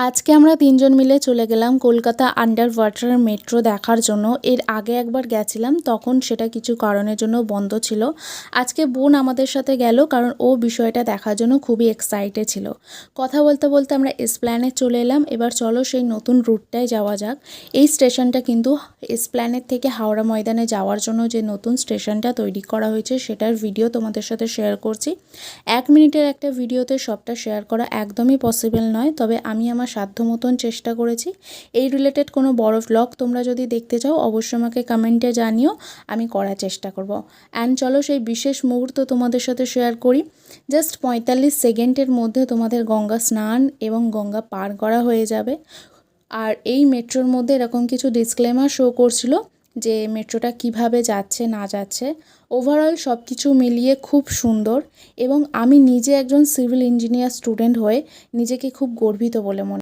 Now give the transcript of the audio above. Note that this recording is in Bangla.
আজকে আমরা ৩ জন মিলে চলে গেলাম কলকাতা আন্ডার ওয়াটার মেট্রো দেখার জন্য। এর আগে একবার গেছিলাম, তখন সেটা কিছু কারণের জন্য বন্ধ ছিল। আজকে বোন আমাদের সাথে গেল, কারণ ও বিষয়টা দেখার জন্য খুবই এক্সাইটেড ছিল। কথা বলতে বলতে আমরা এসপ্ল্যানেড চলে এলাম। এবার চলো সেই নতুন রুটটায় যাওয়া যাক। এই স্টেশনটা কিন্তু এসপ্ল্যানেড থেকে হাওড়া ময়দানে যাওয়ার জন্য যে নতুন স্টেশনটা তৈরি করা হয়েছে সেটার ভিডিও তোমাদের সাথে শেয়ার করছি। 1 মিনিটের একটা ভিডিওতে সবটা শেয়ার করা একদমই পসিবল নয়, তবে আমি আমার সাধ্য মতন চেষ্টা করেছি। এই রিলেটেড কোনো বড় ভ্লগ তোমরা যদি দেখতে চাও অবশ্যই আমাকে কমেন্টে জানিও, আমি করার চেষ্টা করব। অ্যান্ড চলো সেই বিশেষ মুহূর্ত তোমাদের সাথে শেয়ার করি। জাস্ট 45 সেকেন্ডের মধ্যে তোমাদের গঙ্গা স্নান এবং গঙ্গা পার করা হয়ে যাবে। আর এই মেট্রোর মধ্যে এরকম কিছু ডিসক্লেমার শো করছিল যে মেট্রোটা কিভাবে যাচ্ছে না যাচ্ছে। ওভারঅল সব কিছু মিলিয়ে খুব সুন্দর, এবং আমি নিজে একজন সিভিল ইঞ্জিনিয়ার স্টুডেন্ট হয়ে নিজেকে খুব গর্বিত বলে মনে